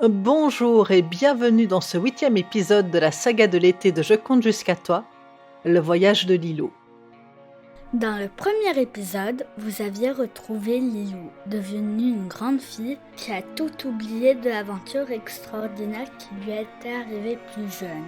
Bonjour et bienvenue dans ce 8e épisode de la saga de l'été de Je compte jusqu'à toi, le voyage de Lilo. Dans le premier épisode, vous aviez retrouvé Lilou, devenue une grande fille qui a tout oublié de l'aventure extraordinaire qui lui était arrivée plus jeune.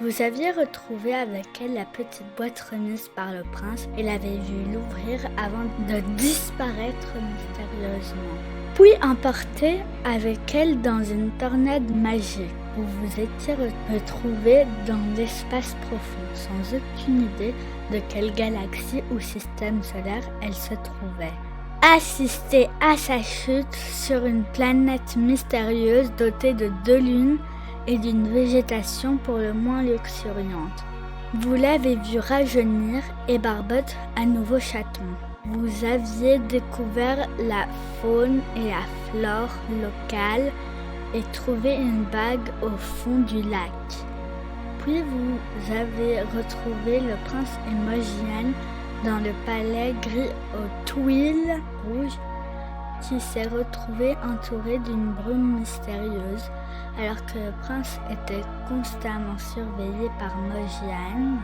Vous aviez retrouvé avec elle la petite boîte remise par le prince et l'avez vue l'ouvrir avant de disparaître mystérieusement. Puis emportée avec elle dans une tornade magique où vous étiez retrouvés dans l'espace profond sans aucune idée de quelle galaxie ou système solaire elle se trouvait. Assistez à sa chute sur une planète mystérieuse dotée de 2 lunes et d'une végétation pour le moins luxuriante. Vous l'avez vu rajeunir et Barbotte à nouveau chaton. Vous aviez découvert la faune et la flore locales et trouvé une bague au fond du lac. Puis vous avez retrouvé le prince Emojian dans le palais gris aux tuiles rouges qui s'est retrouvé entouré d'une brume mystérieuse alors que le prince était constamment surveillé par Mojian.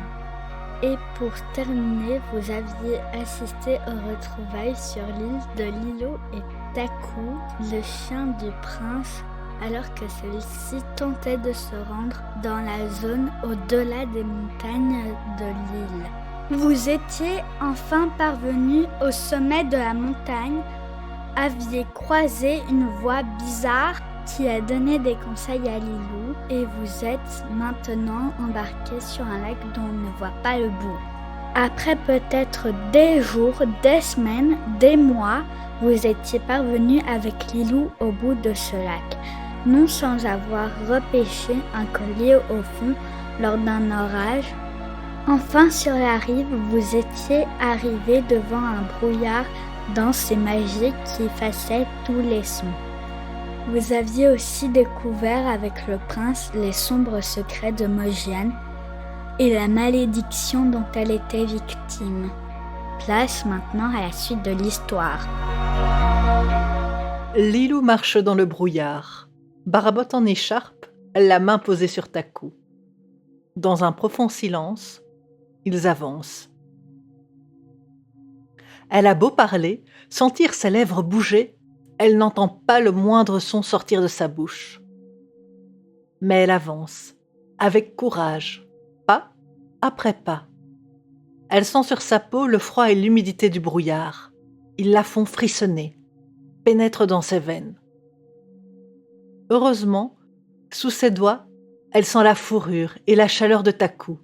Et pour terminer, vous aviez assisté aux retrouvailles sur l'île de Lilo et Taku, le chien du prince, alors que celui-ci tentait de se rendre dans la zone au-delà des montagnes de l'île. Vous étiez enfin parvenu au sommet de la montagne, aviez croisé une voix bizarre qui a donné des conseils à Lilou et vous êtes maintenant embarqué sur un lac dont on ne voit pas le bout. Après peut-être des jours, des semaines, des mois, vous étiez parvenu avec Lilou au bout de ce lac, non sans avoir repêché un collier au fond lors d'un orage. Enfin sur la rive, vous étiez arrivé devant un brouillard dense et magique qui effaçait tous les sons. Vous aviez aussi découvert avec le prince les sombres secrets de Mojian et la malédiction dont elle était victime. Place maintenant à la suite de l'histoire. Lilou marche dans le brouillard, Barbotte en écharpe, la main posée sur Taku. Dans un profond silence, ils avancent. Elle a beau parler, sentir ses lèvres bouger, elle n'entend pas le moindre son sortir de sa bouche. Mais elle avance, avec courage, pas après pas. Elle sent sur sa peau le froid et l'humidité du brouillard. Ils la font frissonner, pénètrent dans ses veines. Heureusement, sous ses doigts, elle sent la fourrure et la chaleur de Taku,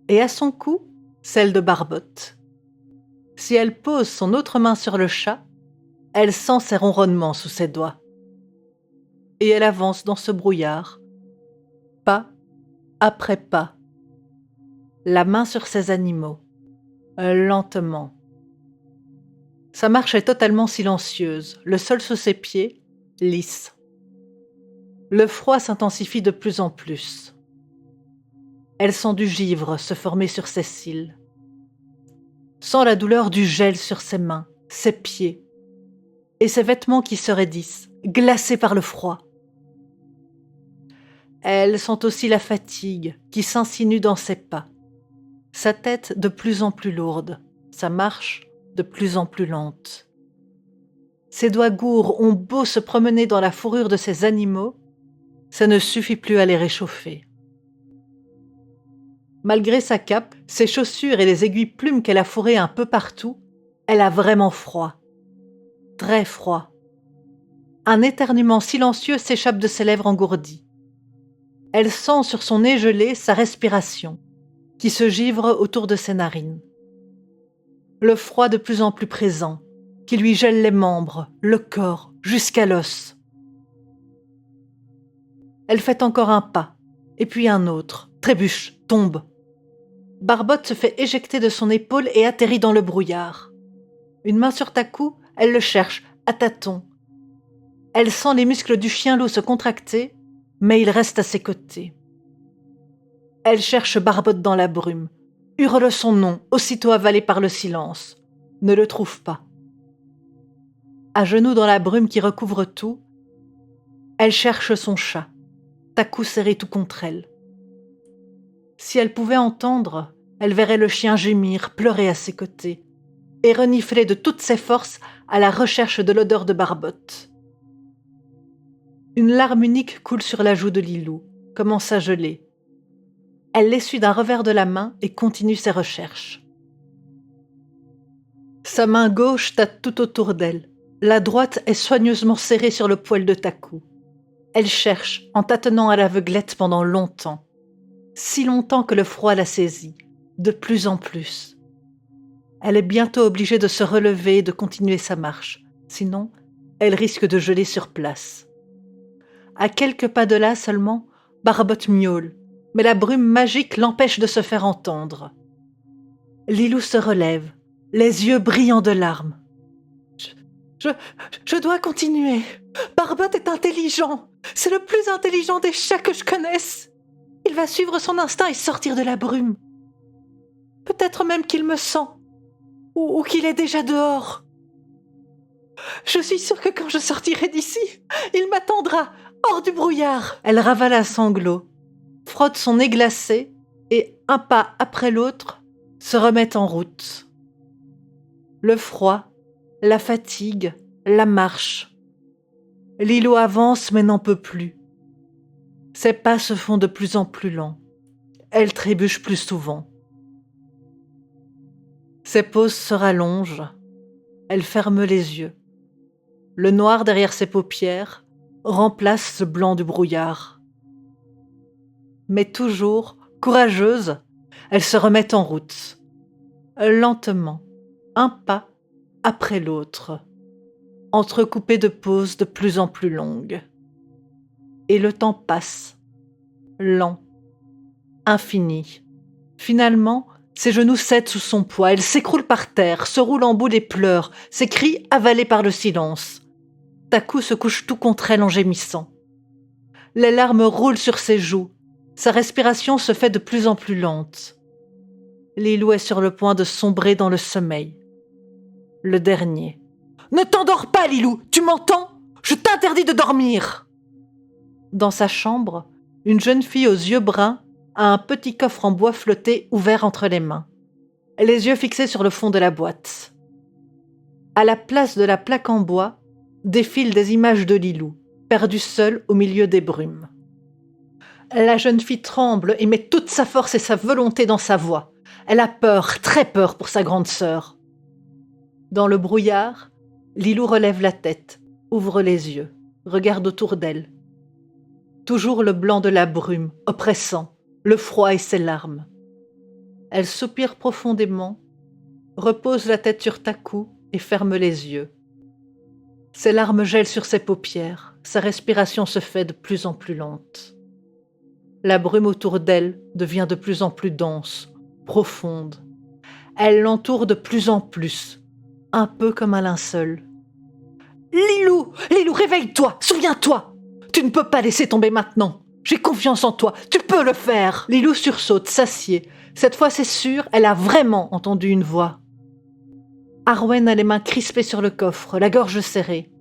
et à son cou, celle de Barbotte. Si elle pose son autre main sur le chat, elle sent ses ronronnements sous ses doigts. Et elle avance dans ce brouillard, pas après pas, la main sur ses animaux, lentement. Sa marche est totalement silencieuse, le sol sous ses pieds, lisse. Le froid s'intensifie de plus en plus. Elle sent du givre se former sur ses cils. Sent la douleur du gel sur ses mains, ses pieds, et ses vêtements qui se raidissent, glacés par le froid. Elle sent aussi la fatigue qui s'insinue dans ses pas, sa tête de plus en plus lourde, sa marche de plus en plus lente. Ses doigts gourds ont beau se promener dans la fourrure de ces animaux, ça ne suffit plus à les réchauffer. Malgré sa cape, ses chaussures et les aiguilles plumes qu'elle a fourrées un peu partout, elle a vraiment froid. Très froid. Un éternuement silencieux s'échappe de ses lèvres engourdies. Elle sent sur son nez gelé sa respiration, qui se givre autour de ses narines. Le froid de plus en plus présent, qui lui gèle les membres, le corps, jusqu'à l'os. Elle fait encore un pas, et puis un autre, trébuche, tombe. Barbotte se fait éjecter de son épaule et atterrit dans le brouillard. Une main sur Taku, elle le cherche, à tâtons. Elle sent les muscles du chien loup se contracter, mais il reste à ses côtés. Elle cherche Barbotte dans la brume, hurle son nom, aussitôt avalé par le silence, ne le trouve pas. À genoux dans la brume qui recouvre tout, Elle cherche son chat, Taku serré tout contre elle. Si elle pouvait entendre, elle verrait le chien gémir, pleurer à ses côtés, et renifler de toutes ses forces à la recherche de l'odeur de Barbotte. Une larme unique coule sur la joue de Lilou, commence à geler. Elle l'essuie d'un revers de la main et continue ses recherches. Sa main gauche tâte tout autour d'elle. La droite est soigneusement serrée sur le poil de Taku. Elle cherche, en tâtonnant à l'aveuglette pendant longtemps. Si longtemps que le froid la saisit, de plus en plus. Elle est bientôt obligée de se relever et de continuer sa marche. Sinon, elle risque de geler sur place. À quelques pas de là seulement, Barbotte miaule, mais la brume magique l'empêche de se faire entendre. Lilou se relève, les yeux brillants de larmes. Je dois continuer. Barbotte est intelligent. C'est le plus intelligent des chats que je connaisse. Il va suivre son instinct et sortir de la brume. Peut-être même qu'il me sent. Ou qu'il est déjà dehors. Je suis sûre que quand je sortirai d'ici, il m'attendra, hors du brouillard. Elle ravale un sanglot, frotte son nez glacé et, un pas après l'autre, se remet en route. Le froid, la fatigue, la marche. Lilou avance mais n'en peut plus. Ses pas se font de plus en plus lents. Elle trébuche plus souvent. Ses pauses se rallongent. Elle ferme les yeux. Le noir derrière ses paupières remplace le blanc du brouillard. Mais toujours, courageuse, elle se remet en route. Lentement, un pas après l'autre, entrecoupé de pauses de plus en plus longues. Et le temps passe, lent, infini. Finalement, ses genoux cèdent sous son poids, elle s'écroule par terre, se roule en boule et pleure, ses cris avalés par le silence. Taku se couche tout contre elle en gémissant. Les larmes roulent sur ses joues, sa respiration se fait de plus en plus lente. Lilou est sur le point de sombrer dans le sommeil. Le dernier. « Ne t'endors pas, Lilou, tu m'entends ? Je t'interdis de dormir !» Dans sa chambre, une jeune fille aux yeux bruns a un petit coffre en bois flotté ouvert entre les mains, les yeux fixés sur le fond de la boîte. À la place de la plaque en bois, défilent des images de Lilou, perdue seule au milieu des brumes. La jeune fille tremble et met toute sa force et sa volonté dans sa voix. Elle a peur, très peur pour sa grande sœur. Dans le brouillard, Lilou relève la tête, ouvre les yeux, regarde autour d'elle. Toujours le blanc de la brume, oppressant, le froid et ses larmes. Elle soupire profondément, repose la tête sur Taku et ferme les yeux. Ses larmes gèlent sur ses paupières, sa respiration se fait de plus en plus lente. La brume autour d'elle devient de plus en plus dense, profonde. Elle l'entoure de plus en plus, un peu comme un linceul. « Lilou, Lilou, réveille-toi, souviens-toi! Tu ne peux pas laisser tomber maintenant. J'ai confiance en toi, tu peux le faire !» Lilou sursaute, s'assied. Cette fois, c'est sûr, elle a vraiment entendu une voix. Arwen a les mains crispées sur le coffre, la gorge serrée.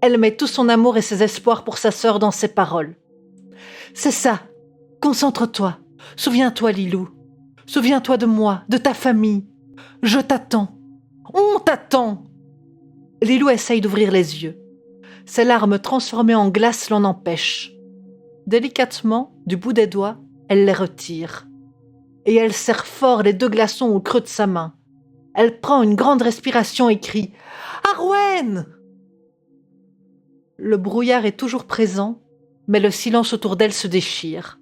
Elle met tout son amour et ses espoirs pour sa sœur dans ses paroles. « C'est ça, concentre-toi, souviens-toi, Lilou. Souviens-toi de moi, de ta famille. Je t'attends. On t'attend !» Lilou essaye d'ouvrir les yeux. Ses larmes transformées en glace l'en empêchent. Délicatement, du bout des doigts, elle les retire. Et elle serre fort les 2 glaçons au creux de sa main. Elle prend une grande respiration et crie « Arwen !» Le brouillard est toujours présent, mais le silence autour d'elle se déchire.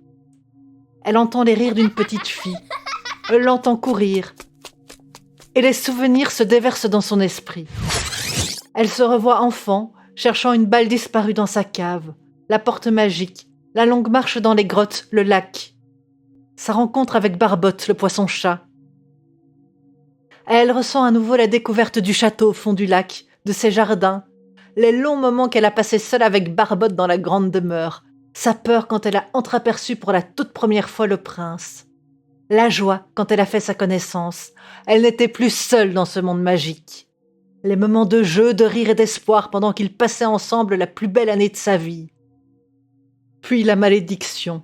Elle entend les rires d'une petite fille. Elle l'entend courir. Et les souvenirs se déversent dans son esprit. Elle se revoit enfant, cherchant une balle disparue dans sa cave, la porte magique, la longue marche dans les grottes, le lac. Sa rencontre avec Barbotte, le poisson-chat. Elle ressent à nouveau la découverte du château au fond du lac, de ses jardins, les longs moments qu'elle a passés seule avec Barbotte dans la grande demeure, sa peur quand elle a entreaperçu pour la toute première fois le prince, la joie quand elle a fait sa connaissance. Elle n'était plus seule dans ce monde magique. Les moments de jeu, de rire et d'espoir pendant qu'ils passaient ensemble la plus belle année de sa vie. Puis la malédiction.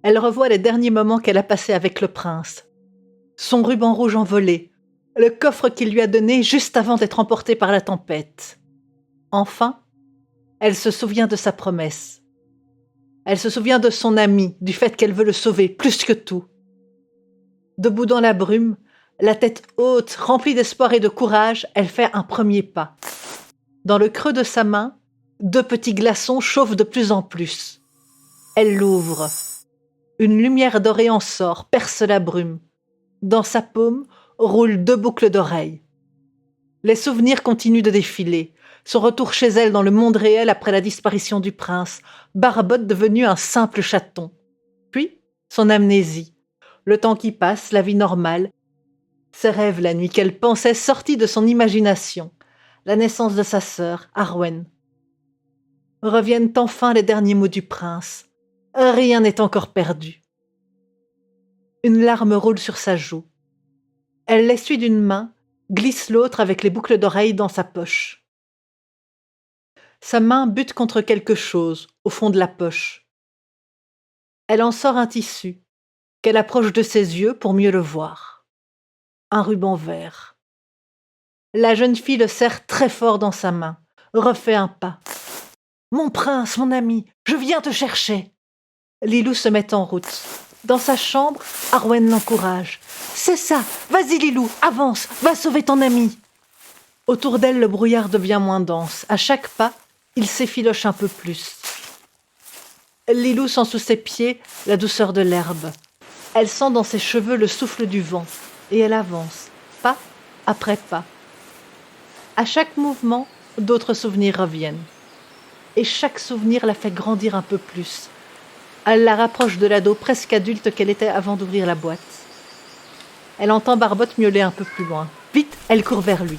Elle revoit les derniers moments qu'elle a passés avec le prince. Son ruban rouge envolé, le coffre qu'il lui a donné juste avant d'être emporté par la tempête. Enfin, elle se souvient de sa promesse. Elle se souvient de son ami, du fait qu'elle veut le sauver plus que tout. Debout dans la brume, la tête haute, remplie d'espoir et de courage, elle fait un premier pas. Dans le creux de sa main, 2 petits glaçons chauffent de plus en plus. Elle l'ouvre. Une lumière dorée en sort, perce la brume. Dans sa paume roulent 2 boucles d'oreilles. Les souvenirs continuent de défiler. Son retour chez elle dans le monde réel après la disparition du prince, Barbotte devenu un simple chaton. Puis, son amnésie. Le temps qui passe, la vie normale. Ses rêves la nuit qu'elle pensait sortis de son imagination. La naissance de sa sœur, Arwen. Reviennent enfin les derniers mots du prince. Rien n'est encore perdu. Une larme roule sur sa joue. Elle l'essuie d'une main, glisse l'autre avec les boucles d'oreilles dans sa poche. Sa main bute contre quelque chose, au fond de la poche. Elle en sort un tissu, qu'elle approche de ses yeux pour mieux le voir. Un ruban vert. La jeune fille le serre très fort dans sa main, refait un pas. « Mon prince, mon ami, je viens te chercher !» Lilou se met en route. Dans sa chambre, Arwen l'encourage. « C'est ça, vas-y Lilou, avance, va sauver ton ami !» Autour d'elle, le brouillard devient moins dense. À chaque pas, il s'effiloche un peu plus. Lilou sent sous ses pieds la douceur de l'herbe. Elle sent dans ses cheveux le souffle du vent. Et elle avance, pas après pas. À chaque mouvement, d'autres souvenirs reviennent. Et chaque souvenir la fait grandir un peu plus. Elle la rapproche de l'ado presque adulte qu'elle était avant d'ouvrir la boîte. Elle entend Barbotte miauler un peu plus loin. Vite, elle court vers lui.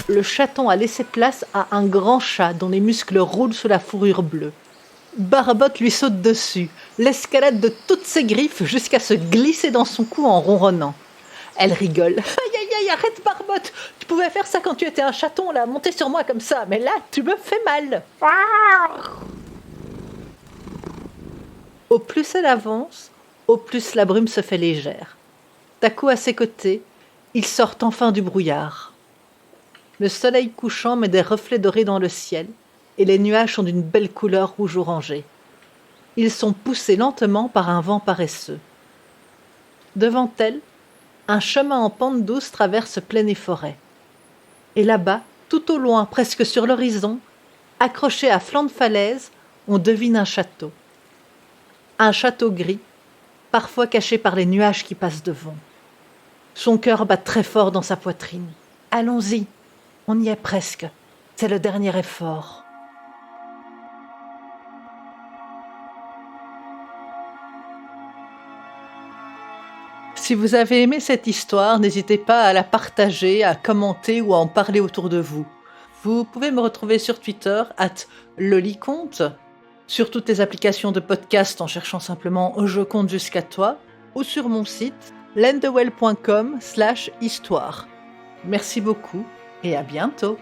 Le chaton a laissé place à un grand chat dont les muscles roulent sous la fourrure bleue. Barbotte lui saute dessus, l'escalade de toutes ses griffes jusqu'à se glisser dans son cou en ronronnant. Elle rigole. « Aïe, aïe, aïe, arrête Barbotte! Tu pouvais faire ça quand tu étais un chaton, là, monter sur moi comme ça, mais là, tu me fais mal !» Au plus elle avance, au plus la brume se fait légère. Takou à ses côtés, ils sortent enfin du brouillard. Le soleil couchant met des reflets dorés dans le ciel, et les nuages sont d'une belle couleur rouge-orangé. Ils sont poussés lentement par un vent paresseux. Devant elle, un chemin en pente douce traverse plaine et forêt. Et là-bas, tout au loin, presque sur l'horizon, accroché à flanc de falaise, on devine un château. Un château gris, parfois caché par les nuages qui passent devant. Son cœur bat très fort dans sa poitrine. Allons-y, on y est presque. C'est le dernier effort. Si vous avez aimé cette histoire, n'hésitez pas à la partager, à commenter ou à en parler autour de vous. Vous pouvez me retrouver sur Twitter @loliconte, sur toutes les applications de podcast en cherchant simplement « Je compte jusqu'à toi » ou sur mon site lendewell.com/histoire. Merci beaucoup et à bientôt.